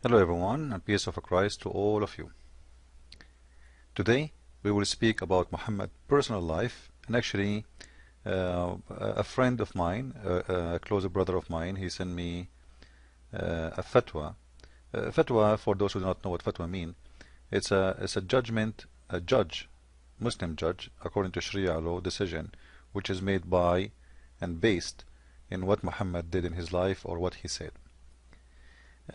Hello everyone, and peace of Christ to all of you. Today we will speak about Muhammad's personal life, and actually a friend of mine, a closer brother of mine, he sent me a fatwa. Fatwa, for those who do not know what fatwa mean, it's a judgment, a judge, Muslim judge, according to Sharia law decision, which is made by and based in what Muhammad did in his life or what he said.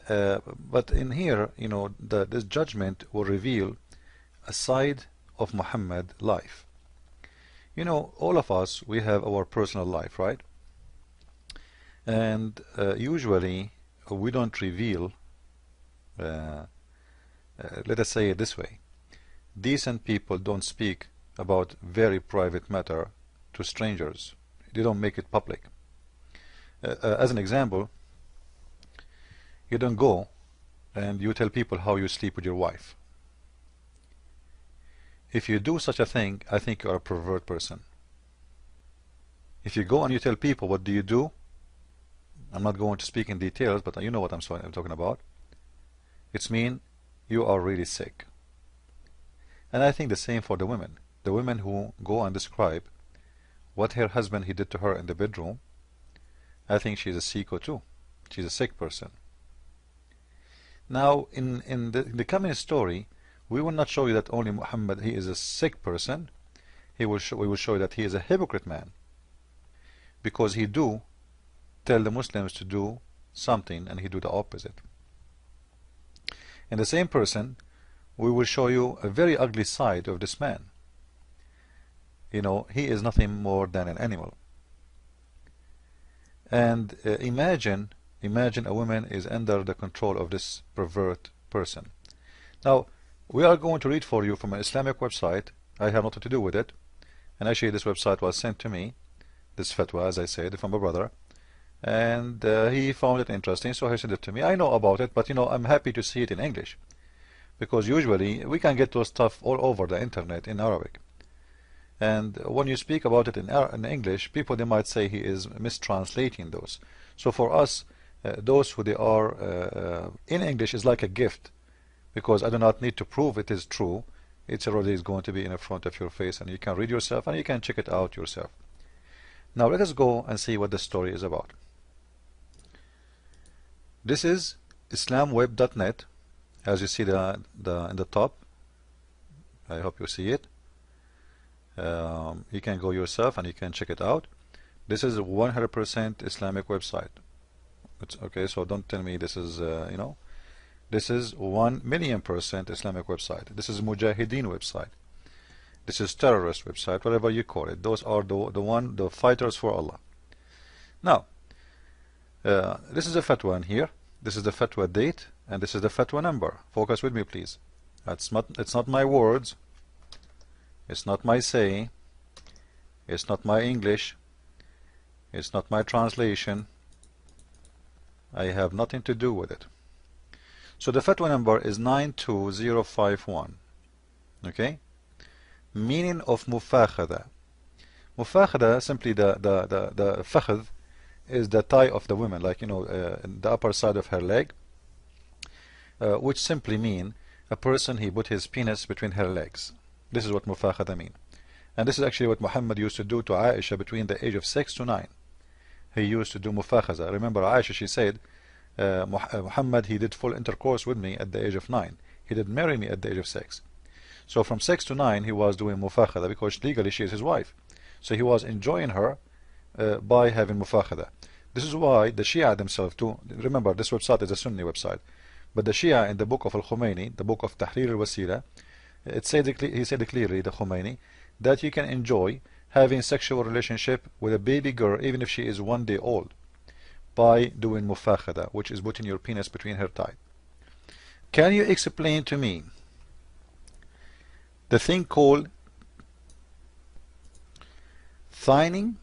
But in here, this judgment will reveal a side of Muhammad's life. All of us, we have our personal life, right? And usually we don't reveal, let us say it this way, decent people don't speak about very private matter to strangers. They don't make it public. As an example, you don't go and you tell people how you sleep with your wife. If you do such a thing, I think you are a pervert person. If you go and you tell people what do you do, I'm not going to speak in details, but you know what I'm talking about. It's mean you are really sick. And I think the same for the women. The women who go and describe what her husband he did to her in the bedroom, I think she's a sicko too. She's a sick person. Now, in the coming story, we will not show you that only Muhammad he is a sick person. We will show you that he is a hypocrite man, because he do tell the Muslims to do something and he do the opposite. In the same person, we will show you a very ugly side of this man. He is nothing more than an animal. And imagine a woman is under the control of this pervert person. Now, we are going to read for you from an Islamic website. I have nothing to do with it. And actually this website was sent to me, this fatwa, as I said, from a brother. And he found it interesting, so he sent it to me. I know about it, but I'm happy to see it in English. Because usually we can get those stuff all over the internet in Arabic. And when you speak about it in English, people, they might say he is mistranslating those. So for us, those who they are in English is like a gift, because I do not need to prove it is true. It's already going to be in front of your face, and you can read yourself and you can check it out yourself. Now let us go and see what the story is about. This is islamweb.net, as you see in the top. I hope you see it. You can go yourself and you can check it out. This is a 100% Islamic website. Okay, so don't tell me this is this is 1,000,000% Islamic website. This is Mujahideen website. This is terrorist website, whatever you call it. Those are the fighters for Allah. Now, this is a fatwa in here. This is the fatwa date, and this is the fatwa number. Focus with me, please. It's not my words. It's not my saying. It's not my English. It's not my translation. I have nothing to do with it. So the fatwa number is 92051. Okay? Meaning of mufakhada. Mufakhada, simply the fakhd is the thigh of the woman, like the upper side of her leg, which simply mean a person he put his penis between her legs. This is what mufakhada mean. And this is actually what Muhammad used to do to Aisha between the age of 6 to 9. He used to do mufakhada. Remember Aisha, she said, Muhammad, he did full intercourse with me at the age of 9. He did marry me at the age of 6. So from 6 to 9 he was doing mufakhada, because legally she is his wife. So he was enjoying her by having mufakhada. This is why the Shia themselves too, remember this website is a Sunni website, but the Shia in the book of Al-Khomeini, the book of Tahrir al-Wasila, he said clearly, the Khomeini, that you can enjoy having sexual relationship with a baby girl even if she is 1 day old by doing mufakhada, which is putting your penis between her thigh. Can you explain to me the thing called thining?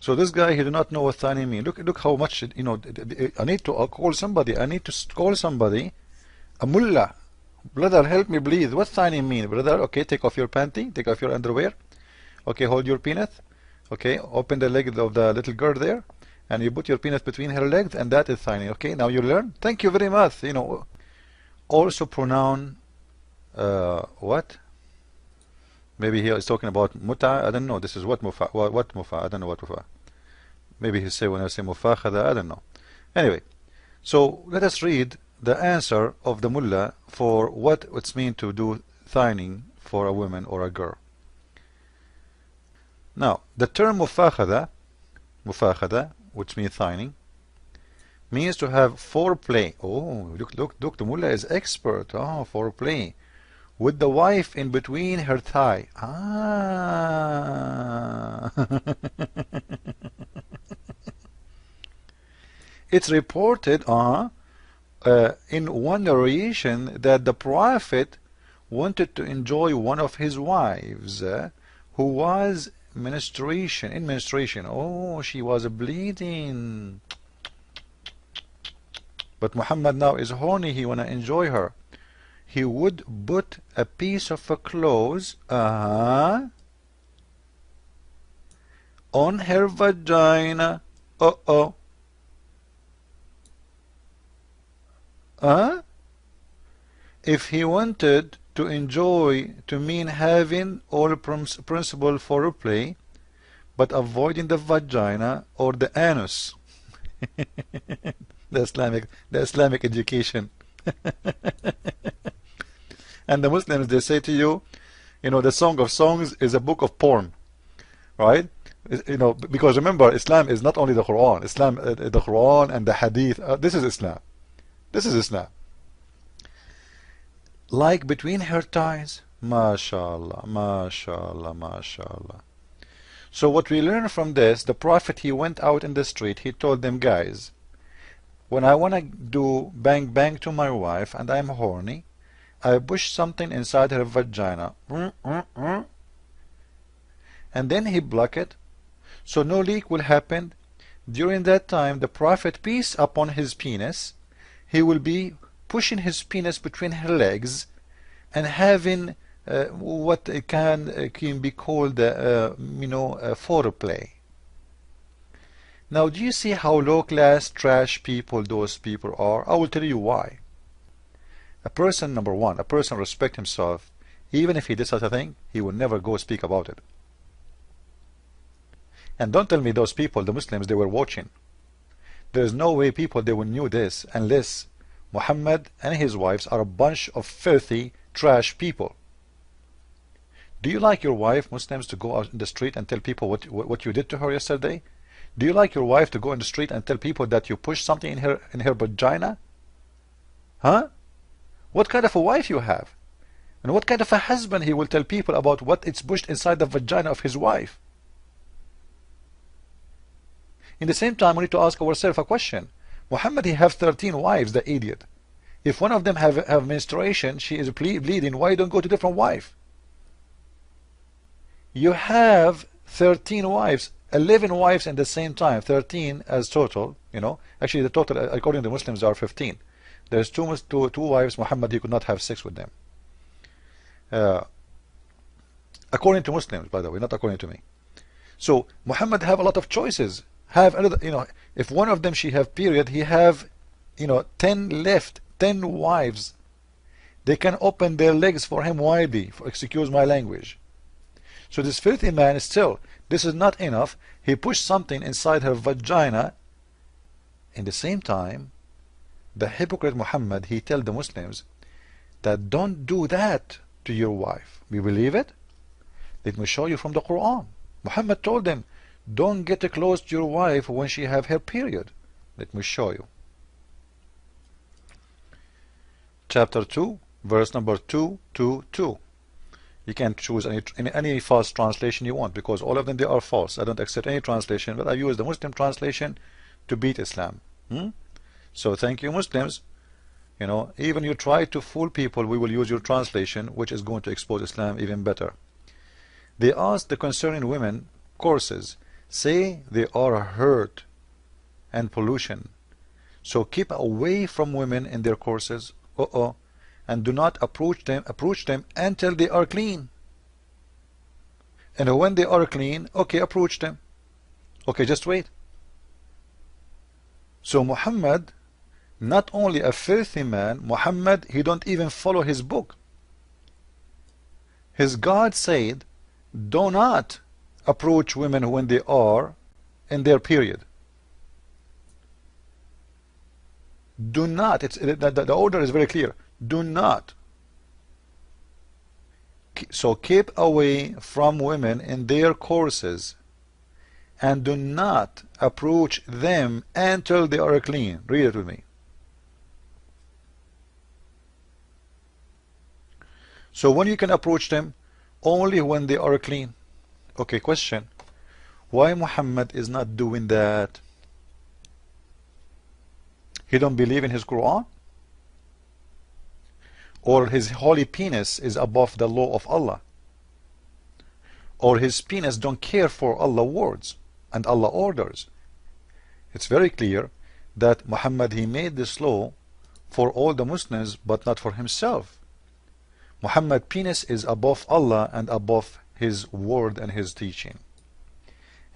So this guy, he do not know what thining means. Look how much, I need to call somebody. I need to call somebody. A mullah. Brother, help me breathe. What thining mean, brother? Okay, take off your panty. Take off your underwear. Okay, hold your penis. Okay, open the leg of the little girl there. and you put your penis between her legs, and that is thining. Okay, now you learn. Thank you very much. You know, also pronoun what? Maybe he is talking about muta. I don't know. This is what mufa. What mufa? I don't know what mufa. Maybe he say when I say mufakhada. I don't know. Anyway, so let us read the answer of the mullah for what it's mean to do thining for a woman or a girl. Now, the term mufakhada, which means thining, means to have foreplay. Oh, look, the mullah is expert. Oh, foreplay with the wife in between her thigh. Ah. It's reported in one narration that the Prophet wanted to enjoy one of his wives who was in menstruation. Oh, she was bleeding. But Muhammad now is horny. He wanna enjoy her. He would put a piece of a clothes on her vagina. If he wanted to enjoy, to mean having all principle foreplay, but avoiding the vagina or the anus. the Islamic education. And the Muslims, they say to you, you know, the Song of Songs is a book of porn, right? You know, because remember, Islam is not only the Quran. Islam, the Quran and the Hadith. This is Islam. This is Islam. Like between her thighs, mashallah, mashallah, mashallah. So what we learn from this, the Prophet, he went out in the street, he told them, guys, when I want to do bang bang to my wife and I'm horny, I push something inside her vagina, and then he block it, so no leak will happen. During that time, the Prophet, peace upon his penis, he will be pushing his penis between her legs and having what can be called foreplay. Now, do you see how low class trash people those people are? I will tell you why. A person, number one, a person respect himself. Even if he did such a thing, he will never go speak about it. And don't tell me those people, the Muslims, they were watching. There is no way people, they will knew this unless Muhammad and his wives are a bunch of filthy trash people. Do you like your wife, Muslims, to go out in the street and tell people what you did to her yesterday? Do you like your wife to go in the street and tell people that you pushed something in her vagina? Huh? What kind of a wife you have? And what kind of a husband he will tell people about what it's pushed inside the vagina of his wife? In the same time, we need to ask ourselves a question. Muhammad, he have 13 wives, the idiot. If one of them have menstruation, she is bleeding, why don't go to different wife? You have 13 wives, 11 wives at the same time, 13 as total, you know. Actually, the total, according to Muslims, are 15. There's two wives. Muhammad, he could not have sex with them. According to Muslims, by the way, not according to me. So Muhammad have a lot of choices. Have another, you know, if one of them she have period, he have, you know, 10 left, 10 wives. They can open their legs for him widely, excuse my language. So this filthy man is still, this is not enough. He pushed something inside her vagina. In the same time, the hypocrite Muhammad, he tell the Muslims that don't do that to your wife. We believe it? Let me show you from the Quran. Muhammad told them, don't get close to your wife when she have her period. Let me show you. Chapter 2, verse number 222. You can choose any false translation you want, because all of them, they are false. I don't accept any translation, but I use the Muslim translation to beat Islam. So thank you, Muslims. You know, even you try to fool people, we will use your translation, which is going to expose Islam even better. They ask the concerning women courses, say they are hurt and pollution. So keep away from women in their courses, and do not approach them until they are clean. And when they are clean, okay, approach them. Okay, just wait. So Muhammad, not only a filthy man, Muhammad, he don't even follow his book. His God said, do not approach women when they are in their period. Do not. The order is very clear. Do not. So keep away from women in their courses, and do not approach them until they are clean. Read it with me. So when you can approach them? Only when they are clean. Okay, question. Why Muhammad is not doing that? He don't believe in his Quran? Or his holy penis is above the law of Allah? Or his penis don't care for Allah's words and Allah orders? It's very clear that Muhammad, he made this law for all the Muslims but not for himself. Muhammad's penis is above Allah and above his word and his teaching.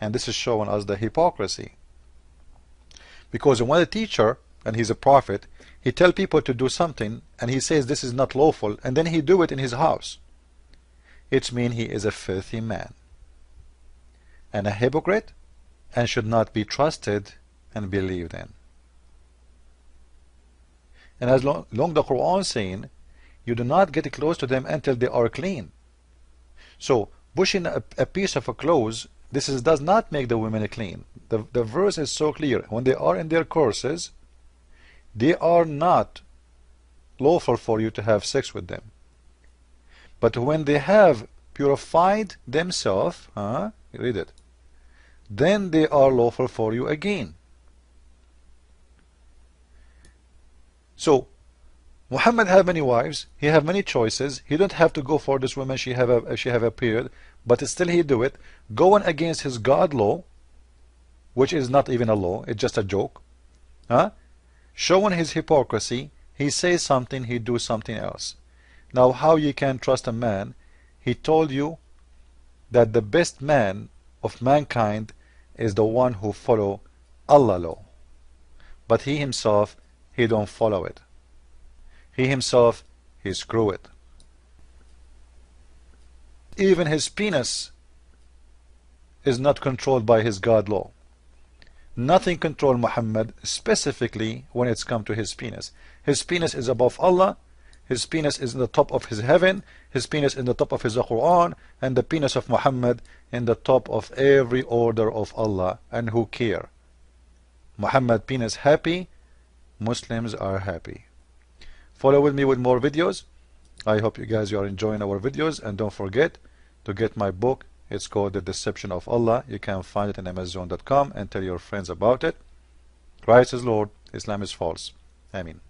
And this is showing us the hypocrisy. Because when a teacher, and he's a prophet, he tells people to do something and he says this is not lawful, and then he do it in his house, it means he is a filthy man and a hypocrite and should not be trusted and believed in. And as long the Quran is saying, you do not get close to them until they are clean. So pushing a piece of a clothes, does not make the women clean. The verse is so clear. When they are in their courses, they are not lawful for you to have sex with them. But when they have purified themselves, read it, then they are lawful for you again. So Muhammad have many wives, he have many choices, he don't have to go for this woman, she have a period, but still he do it, going against his God law, which is not even a law, it's just a joke. Showing his hypocrisy, he says something, he do something else. Now how you can trust a man? He told you that the best man of mankind is the one who follow Allah law, but he himself, he don't follow it. He himself, he screw it. Even his penis is not controlled by his God law. Nothing controls Muhammad, specifically when it's come to his penis. His penis is above Allah, his penis is in the top of his heaven, his penis in the top of his Quran, and the penis of Muhammad in the top of every order of Allah. And who care? Muhammad penis happy, Muslims are happy. Follow with me with more videos. I hope you guys are enjoying our videos, and don't forget to get my book. It's called The Deception of Allah. You can find it on Amazon.com and tell your friends about it. Christ is Lord, Islam is false. Amen.